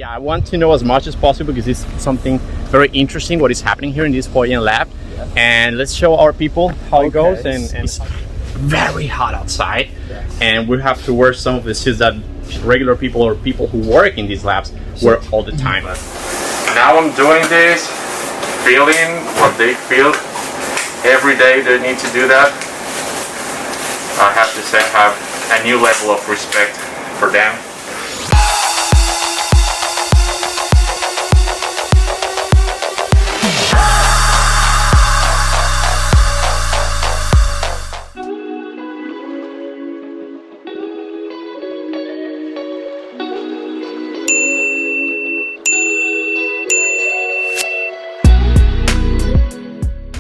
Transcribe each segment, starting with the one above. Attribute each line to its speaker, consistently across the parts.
Speaker 1: Yeah, I want to know as much as possible because it's something very interesting what is happening here in this Huo-Yan Lab.
Speaker 2: Yeah.
Speaker 1: And let's show our people how it goes. And
Speaker 2: It's
Speaker 1: very hot outside, and we have to wear some of the suits that regular people or people who work in these labs wear all the time. Now I'm doing this, feeling what they feel. Every day they need to do that. I have to say I have a new level of respect for them.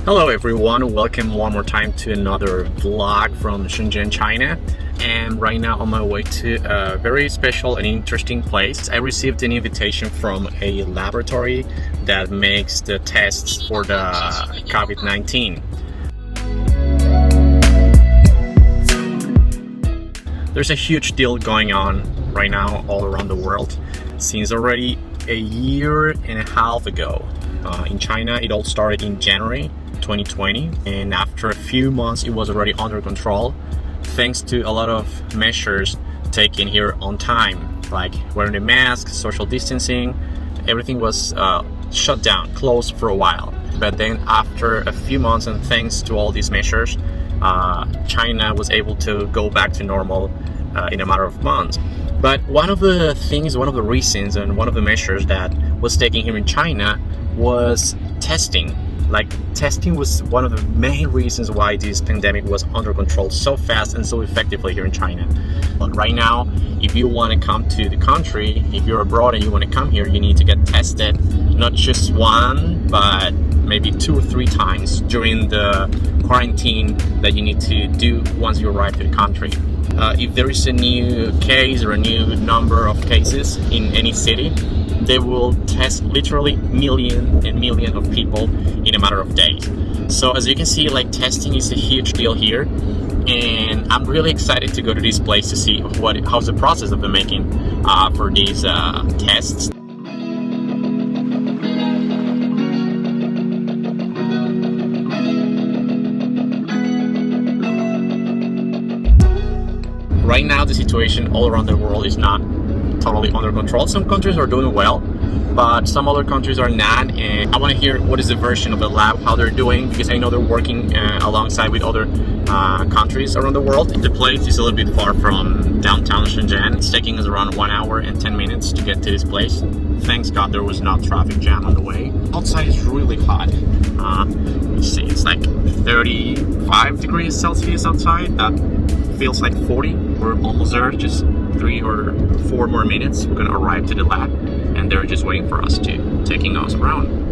Speaker 1: Hello everyone, welcome one more time to another vlog from Shenzhen, China. And right now on my way to a very special and interesting place. I received an invitation from a laboratory that makes the tests for the COVID-19. There's a huge deal going on right now all around the world. Since already a year and a half ago, in China it all started in January 2020, and after a few months it was already under control thanks to a lot of measures taken here on time, like wearing a mask, social distancing. Everything was shut down, closed for a while. But then after a few months and thanks to all these measures, China was able to go back to normal in a matter of months. But one of the reasons and one of the measures that was taken here in China was testing. Like, testing was one of the main reasons why this pandemic was under control so fast and so effectively here in China. But right now, if you want to come to the country, if you're abroad and you want to come here, you need to get tested, not just one, but maybe 2 or 3 times during the quarantine that you need to do once you arrive to the country. If there is a new case or a new number of cases in any city, they will test literally millions and millions of people in a matter of days. So as you can see, like, testing is a huge deal here, and I'm really excited to go to this place to see how's the process of the making for these tests. Right now the situation all around the world is not totally under control. Some countries are doing well, but some other countries are not, and I want to hear what is the version of the lab, how they're doing, because I know they're working alongside with other countries around the world. The place is a little bit far from downtown Shenzhen. It's taking us around 1 hour and 10 minutes to get to this place. Thanks God there was no traffic jam on the way. Outside is really hot. Let's see, it's like 35 degrees Celsius outside. That feels like 40. We're almost there, just 3 or 4 more minutes. We're gonna arrive to the lab, and they're just waiting for us to taking us around.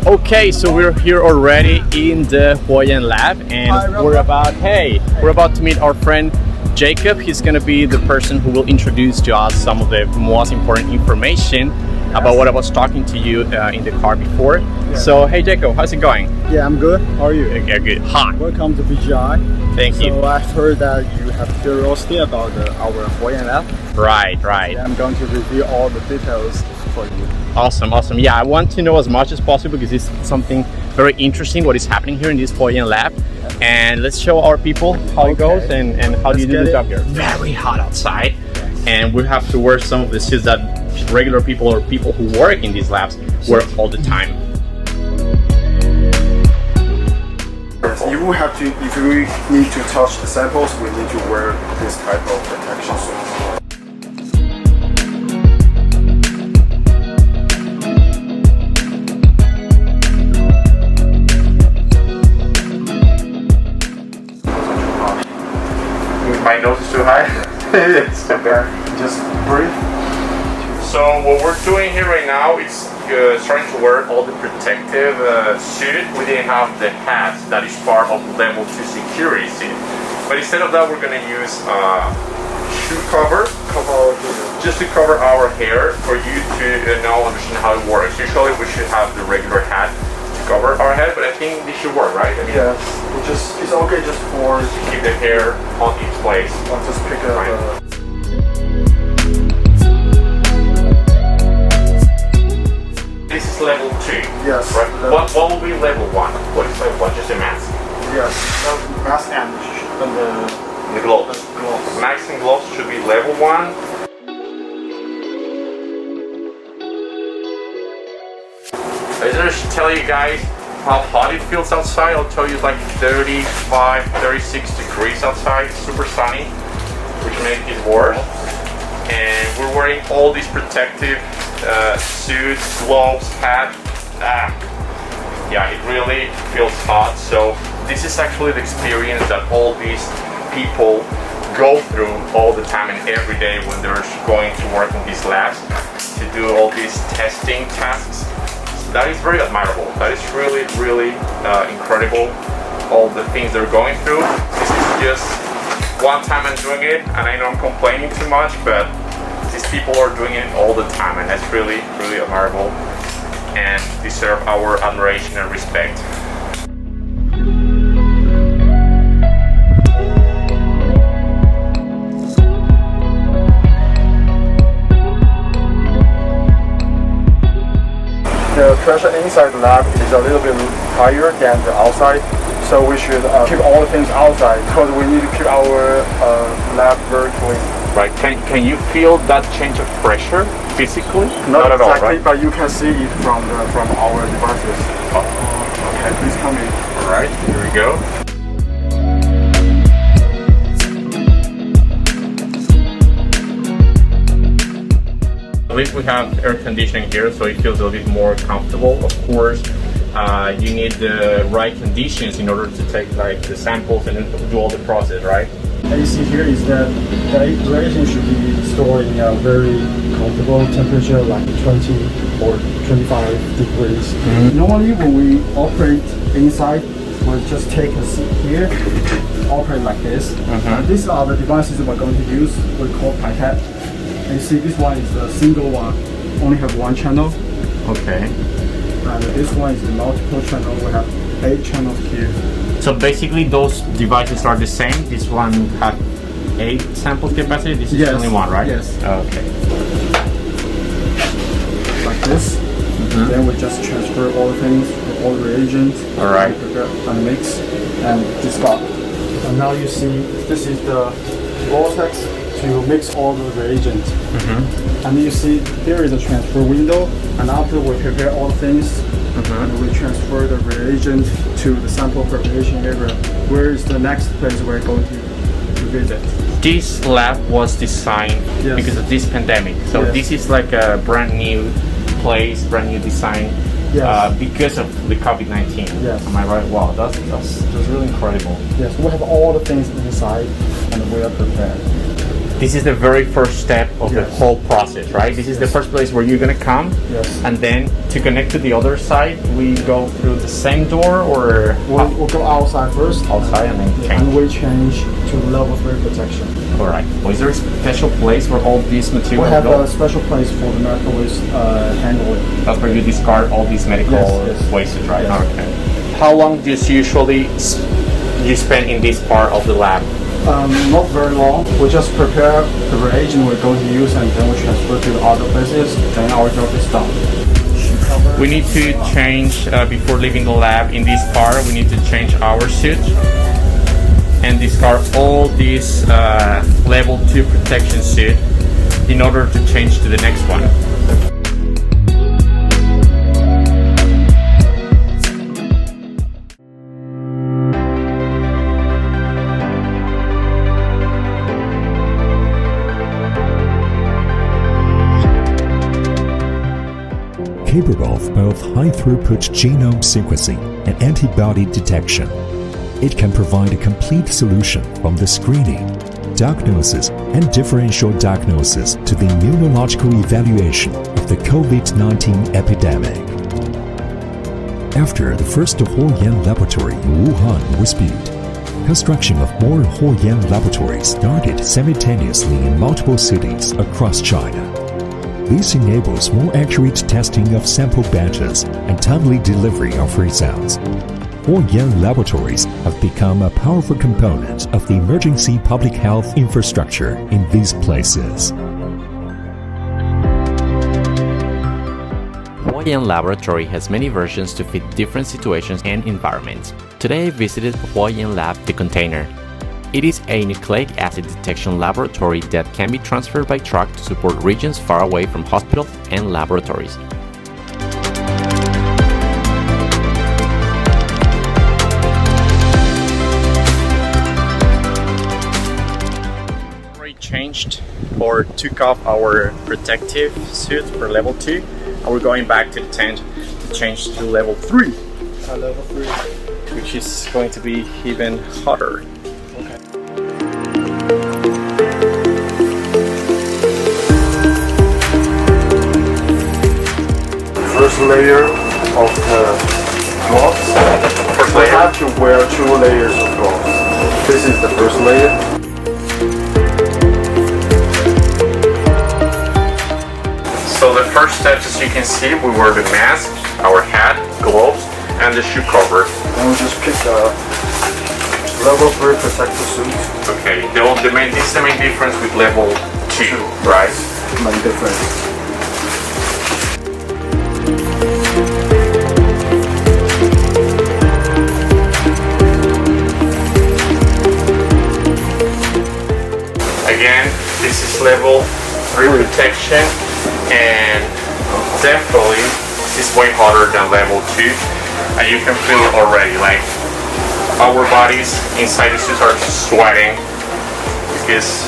Speaker 1: Okay, so we're here already in the Huo-Yan Lab, and we're about to meet our friend Jacob. He's gonna be the person who will introduce to us some of the most important information about what I was talking to you in the car before. Yeah. So, hey Jacob, how's it going?
Speaker 2: Yeah, I'm good. How are you?
Speaker 1: Okay, good. Hot.
Speaker 2: Welcome to BGI.
Speaker 1: Thank you.
Speaker 2: So I've heard that you have curiosity about our Huo-Yan Lab.
Speaker 1: Right.
Speaker 2: Yeah, I'm going to review all the details for you.
Speaker 1: Awesome. Yeah, I want to know as much as possible because it's something very interesting what is happening here in this Huo-Yan Lab. Yeah. And let's show our people how it goes and how do you do the job here. Very hot outside, and we have to wear some of the suits that regular people or people who work in these labs wear all the time.
Speaker 2: You will have to, if we need to touch the samples, we need to wear this type of protection suit.
Speaker 1: My nose is too high.
Speaker 2: It's too bad. Just breathe.
Speaker 1: So what we're doing here right now is starting to wear all the protective suit. We didn't have the hats that is part of level 2 security suit. But instead of that, we're going to use shoe cover just to cover our hair for you to know, understand how it works. Usually we should have the regular hat to cover our head, but I think this should work, right? I mean,
Speaker 2: yes, it's okay just for
Speaker 1: to keep the hair on its place.
Speaker 2: I'll just pick up.
Speaker 1: This is level 2.
Speaker 2: Yes.
Speaker 1: Right. What will be level 1? What is level 1? Just a mask.
Speaker 2: Yes. Mask and
Speaker 1: The gloves. Mask and gloves should be level 1. I just tell you guys how hot it feels outside. I'll tell you it's like 35, 36 degrees outside. It's super sunny, which makes it worse. And we're wearing all these protective suits, gloves, hat. Yeah, it really feels hot. So this is actually the experience that all these people go through all the time and every day when they're going to work in these labs to do all these testing tasks. So that is very admirable. That is really, really incredible, all the things they're going through. This is just one time I'm doing it, and I know I'm complaining too much, but these people are doing it all the time, and that's really, really admirable and deserve our admiration and respect.
Speaker 2: The pressure inside the lab is a little bit higher than the outside, so we should keep all the things outside because we need to keep our lab very clean.
Speaker 1: Right? Can you feel that change of pressure physically?
Speaker 2: Not
Speaker 1: at
Speaker 2: exactly,
Speaker 1: all, right?
Speaker 2: but you can see it from our devices. Okay, please come in.
Speaker 1: All right, here we go. At least we have air conditioning here, so it feels a little bit more comfortable. Of course, you need the right conditions in order to take like the samples and do all the process, right?
Speaker 2: AC here is that the reagent should be stored in a very comfortable temperature, like 20 or 25 degrees. Normally, when we operate inside, we'll just take a seat here, operate like this. These are the devices we're going to use. We call pipette. And you see, this one is the single one, only have one channel.
Speaker 1: Okay.
Speaker 2: And this one is the multiple channel. We have 8 channels here.
Speaker 1: So basically, those devices are the same. This one has 8 samples capacity. This is only one, right?
Speaker 2: Yes.
Speaker 1: Okay.
Speaker 2: Like this. Then we just transfer all the things, all the reagents.
Speaker 1: All right.
Speaker 2: And mix and discard. And now you see, this is the vortex to mix all the reagents. And you see there is a transfer window, and after we prepare all the things, and we transfer the reagent to the sample preparation area, where is the next place we're going to visit.
Speaker 1: This lab was designed because of this pandemic. So this is like a brand new place, brand new design because of the COVID-19.
Speaker 2: Yes.
Speaker 1: Am I right? Wow, that's really incredible.
Speaker 2: Yes, we have all the things inside and we are prepared.
Speaker 1: This is the very first step of the whole process, right? This is the first place where you're gonna come, and then to connect to the other side, we go through the same door, or
Speaker 2: we'll go outside first.
Speaker 1: Outside and then change.
Speaker 2: And we change to level 3 protection.
Speaker 1: All right. Well, is there a special place where all these materials
Speaker 2: We have
Speaker 1: go?
Speaker 2: a special place for the medical waste handling.
Speaker 1: That's where you discard all these medical wastes, right?
Speaker 2: Yes.
Speaker 1: Okay. How long do you usually you spend in this part of the lab?
Speaker 2: Not very long. We just prepare the reagent we're going to use and then we transfer to the other places. Then our job is done.
Speaker 1: We need to change, before leaving the lab in this part, we need to change our suit and discard all these level 2 protection suit in order to change to the next one.
Speaker 3: Capable of both high-throughput genome sequencing and antibody detection. It can provide a complete solution from the screening, diagnosis, and differential diagnosis to the immunological evaluation of the COVID-19 epidemic. After the first Huo-Yan laboratory in Wuhan was built, construction of more Huo-Yan laboratories started simultaneously in multiple cities across China. This enables more accurate testing of sample batches and timely delivery of results. Huo-Yan laboratories have become a powerful component of the emergency public health infrastructure in these places.
Speaker 4: Huo-Yan Laboratory has many versions to fit different situations and environments. Today I visited Huo-Yan Lab, the container. It is a nucleic acid detection laboratory that can be transferred by truck to support regions far away from hospitals and laboratories.
Speaker 1: We changed or took off our protective suit for level 2 and we're going back to the tent to change to level 3.
Speaker 2: Level 3.
Speaker 1: Which is going to be even hotter.
Speaker 2: Okay. First layer of the gloves.
Speaker 1: First
Speaker 2: You
Speaker 1: layer.
Speaker 2: have to wear 2 layers of gloves. This is the first layer.
Speaker 1: So the first steps, as you can see, we wear the mask, our hat, gloves, and the shoe cover.
Speaker 2: Then we just pick the level 3 protective suit.
Speaker 1: Okay, this is the main difference with level 2, right?
Speaker 2: Main difference.
Speaker 1: Again, this is level 3 protection, and definitely it's way hotter than level 2, and you can feel it already, like our bodies inside the suits are sweating because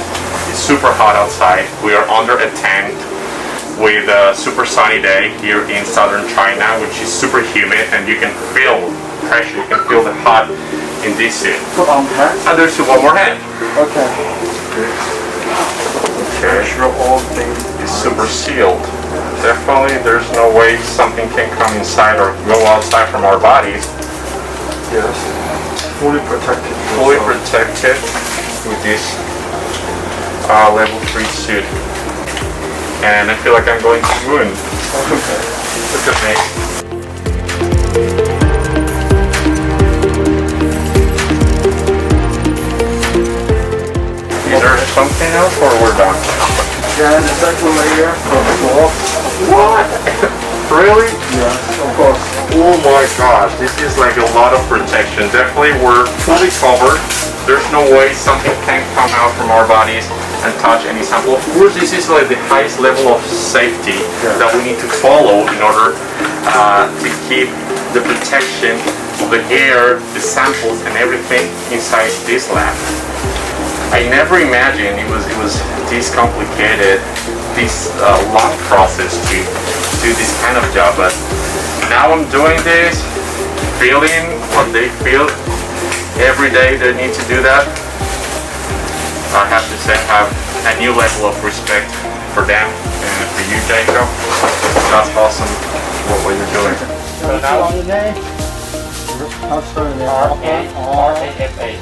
Speaker 1: it's super hot outside. We are under a tent with a super sunny day here in southern China, which is super humid, and you can feel pressure, you can feel the hot in this suit.
Speaker 2: Put on hat.
Speaker 1: And there's one more hand.
Speaker 2: Okay.
Speaker 1: Okay.
Speaker 2: Sure all things
Speaker 1: It's super sealed. Definitely there's no way something can come inside or go outside from our bodies.
Speaker 2: Yes. Fully protected.
Speaker 1: Fully protected with this level 3 suit. And I feel like I'm going to the moon.
Speaker 2: Okay.
Speaker 1: Look at me. Is there something else or we're done?
Speaker 2: Then the second layer of the gloves.
Speaker 1: What? Really?
Speaker 2: Yes, of course.
Speaker 1: Oh my gosh, this is like a lot of protection. Definitely we're fully covered. There's no way something can come out from our bodies and touch any sample. Of course, this is like the highest level of safety that we need to follow in order to keep the protection of the air, the samples and everything inside this lab. I never imagined it was this complicated, this long process to do this kind of job, but now I'm doing this, feeling what they feel every day they need to do that. I have to say I have a new level of respect for them and for you, Jacob. That's awesome what you're doing.
Speaker 2: So now on the name. How to spell your name?
Speaker 1: R-A-F-A.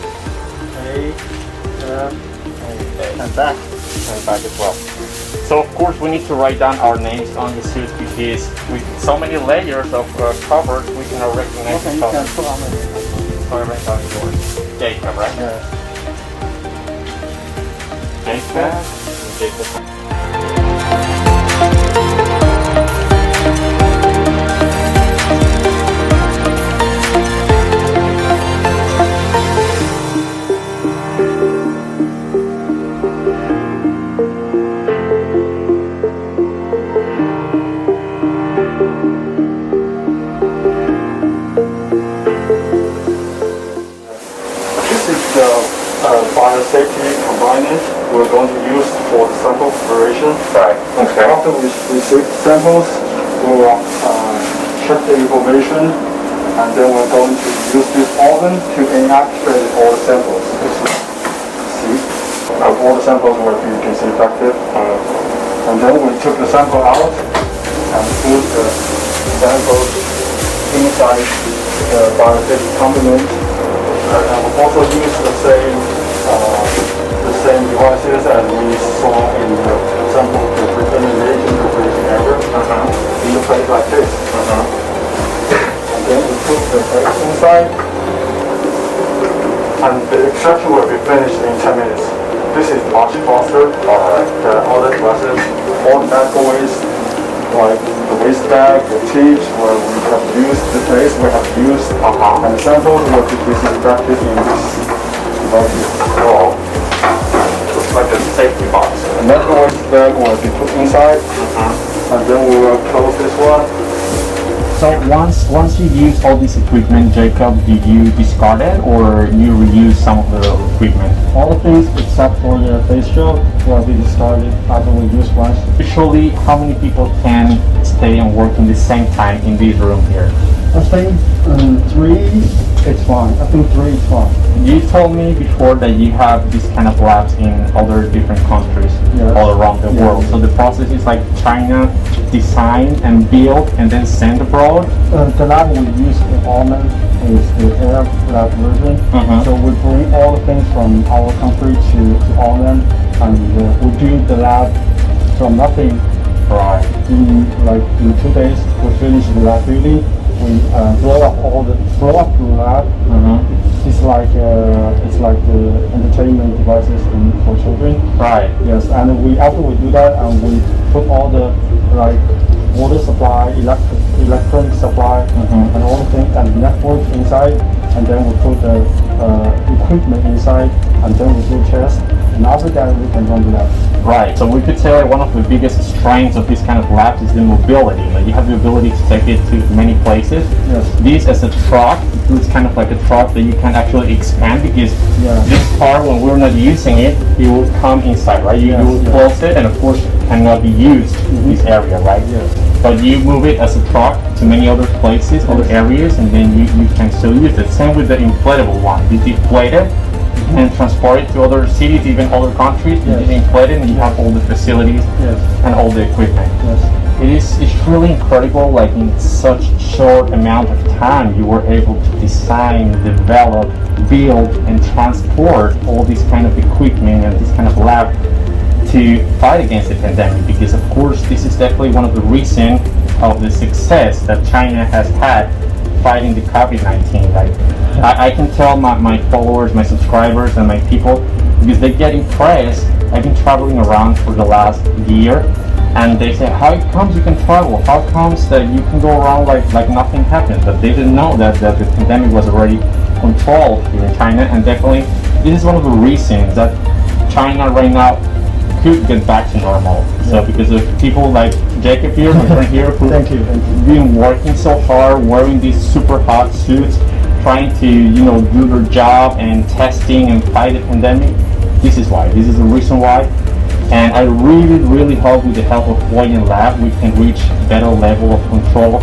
Speaker 2: And back.
Speaker 1: And back as well. So of course we need to write down our names on the suit because with so many layers of covers we can recognize
Speaker 2: Okay,
Speaker 1: the
Speaker 2: you can
Speaker 1: color.
Speaker 2: put on it.
Speaker 1: So I write down yours. Jacob, right?
Speaker 2: Yes.
Speaker 1: Jacob.
Speaker 2: This is the biosafety component we're going to use for the sample preparation.
Speaker 1: Right. Okay.
Speaker 2: After we receive samples, we will check the information, and then we're going to use this organ to inactivate all the samples. See? all the samples will be disinfected. And then we took the sample out and put the samples inside the biosafety component. And we also use the same devices as we saw in the sample dissemination area in the place like this. And then we put the eggs inside, and the extraction will be finished in 10 minutes. This is much faster than the other devices. All that waste, like the waste bag, the tips, where we have used the place we have used, and the samples will be disinfected in this device.
Speaker 1: Looks like a safety box.
Speaker 2: And that waste bag will be put inside, and then we will close this one.
Speaker 1: So once you use all this equipment, Jacob, did you discard it or you reuse some of the equipment?
Speaker 2: All the things except for the face shield will be discarded after we use once.
Speaker 1: Usually, how many people can stay and work in the same time in this room here?
Speaker 2: I think 3 it's fine. I think 3 is fine.
Speaker 1: You told me before that you have these kind of labs in other different countries all around the world. So the process is like China design and build and then send abroad?
Speaker 2: The lab we use in Almond is the Air Lab version. So we bring all the things from our country to Almond, and we do the lab from nothing.
Speaker 1: Right.
Speaker 2: In 2 days, we finish the lab building. We blow up the lab. It's like the entertainment devices for children.
Speaker 1: Right.
Speaker 2: Yes, and after we do that, and we put all the water supply, electronic supply, and all the things and network inside, and then we put the equipment inside, and then we do tests, and after that we can run the lab.
Speaker 1: Right. So we could say like one of the biggest strengths of this kind of labs is the mobility. Like you have the ability to take it to many places.
Speaker 2: Yes.
Speaker 1: This as a truck, it's kind of like a truck that you can actually expand because this car, when we're not using it, it will come inside, right? You will close it, and of course cannot be used in this area, right?
Speaker 2: Yes.
Speaker 1: But you move it as a truck to many other places, other areas, and then you can still use it. Same with the inflatable one. You deflate it and transport it to other cities, even other countries. You inflate it and you have all the facilities and all the equipment. It's truly incredible, like in such short amount of time you were able to design, develop, build and transport all this kind of equipment and this kind of lab to fight against the pandemic, because of course this is definitely one of the reasons of the success that China has had fighting the COVID-19. Like I can tell my followers, my subscribers and my people, because they get impressed. I've been traveling around for the last year and they say, how it comes you can travel? How comes that you can go around like nothing happened? But they didn't know that the pandemic was already controlled here in China, and definitely this is one of the reasons that China right now could get back to normal. So because of people like Jacob here, my friend here, who
Speaker 2: Thank you.
Speaker 1: been working so hard, wearing these super hot suits, trying to do their job and testing and fight the pandemic. This is why. This is the reason why. And I really hope with the help of Huo-Yan Lab we can reach better level of control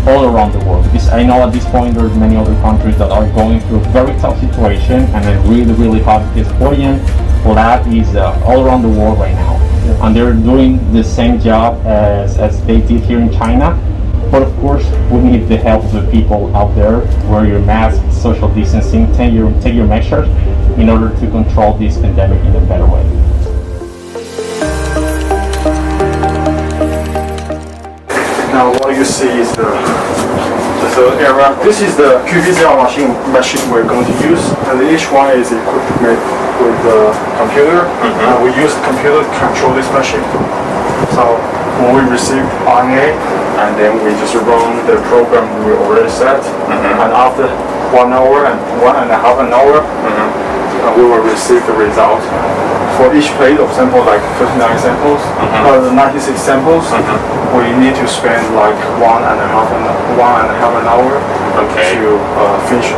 Speaker 1: all around the world. Because I know at this point there's many other countries that are going through a very tough situation, and I really hope because Huo-Yan Lab is all around the world right now, and they're doing the same job as they did here in China. But of course, we need the help of the people out there. Wear your mask, social distancing, take your measures in order to control this pandemic in a better way.
Speaker 2: Now what you see is the area. This is the qPCR machine we're going to use, and each one is equipped with the computer. And we use the computer to control this machine. So when we receive RNA, and then we just run the program we already set, and after 1 hour and 1.5 hour, we will receive the result. For each plate of sample, like 59 samples, 96 samples, we need to spend like 1.5 hour to finish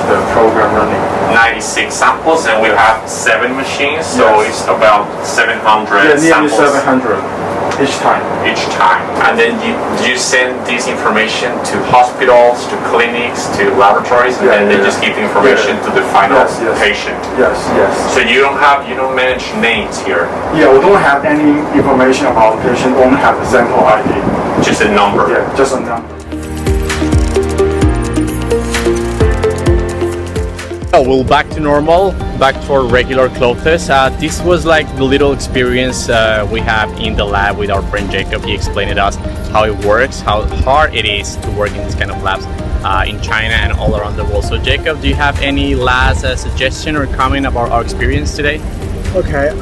Speaker 2: the program running.
Speaker 1: 96 samples, and we have 7 machines, so it's about 700
Speaker 2: nearly
Speaker 1: samples.
Speaker 2: 700. each time.
Speaker 1: each time. And then you send this information to hospitals, to clinics, to laboratories, and then they just give the information to the final patient.
Speaker 2: Yes.
Speaker 1: So you don't manage names here,
Speaker 2: Yeah, we don't have any information about the patient, only have the sample ID.
Speaker 1: just a number.
Speaker 2: Yeah, just a number.
Speaker 1: Oh, well, back to normal, back to our regular clothes. This was like the little experience we have in the lab with our friend Jacob. He explained to us how it works, how hard it is to work in this kind of labs in China and all around the world. So Jacob, do you have any last suggestion or comment about our experience today?
Speaker 2: Okay,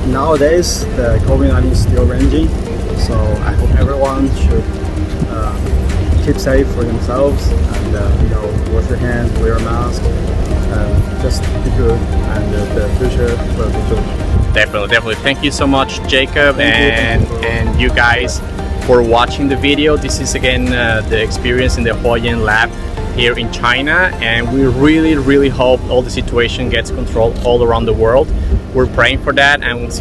Speaker 2: nowadays the COVID-19 is still raging, so I hope everyone should keep safe for themselves and wash your hands, wear a mask, just be good, and the future will be good.
Speaker 1: Definitely. Thank you so much, Jacob, and you guys for watching the video. This is again the experience in the Huo-Yan Lab here in China, and we really hope all the situation gets controlled all around the world. We're praying for that, and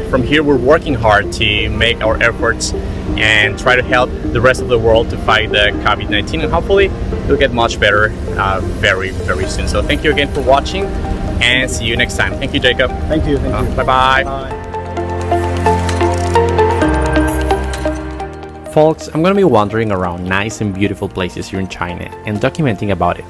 Speaker 1: from here we're working hard to make our efforts and try to help the rest of the world to fight the COVID-19, and hopefully it'll get much better very soon. So thank you again for watching, and see you next time. Thank you, Jacob.
Speaker 2: Thank you.
Speaker 1: Bye.
Speaker 4: Folks, I'm gonna be wandering around nice and beautiful places here in China and documenting about it.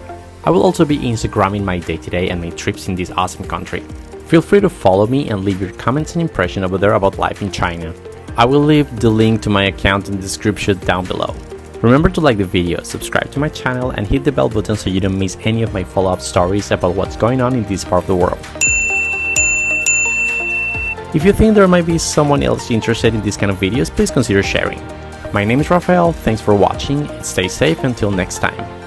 Speaker 4: I will also be Instagramming my day-to-day and my trips in this awesome country. Feel free to follow me and leave your comments and impression over there about life in China. I will leave the link to my account in the description down below. Remember to like the video, subscribe to my channel, and hit the bell button so you don't miss any of my follow-up stories about what's going on in this part of the world. If you think there might be someone else interested in these kind of videos, please consider sharing. My name is Rafael, thanks for watching, and stay safe until next time.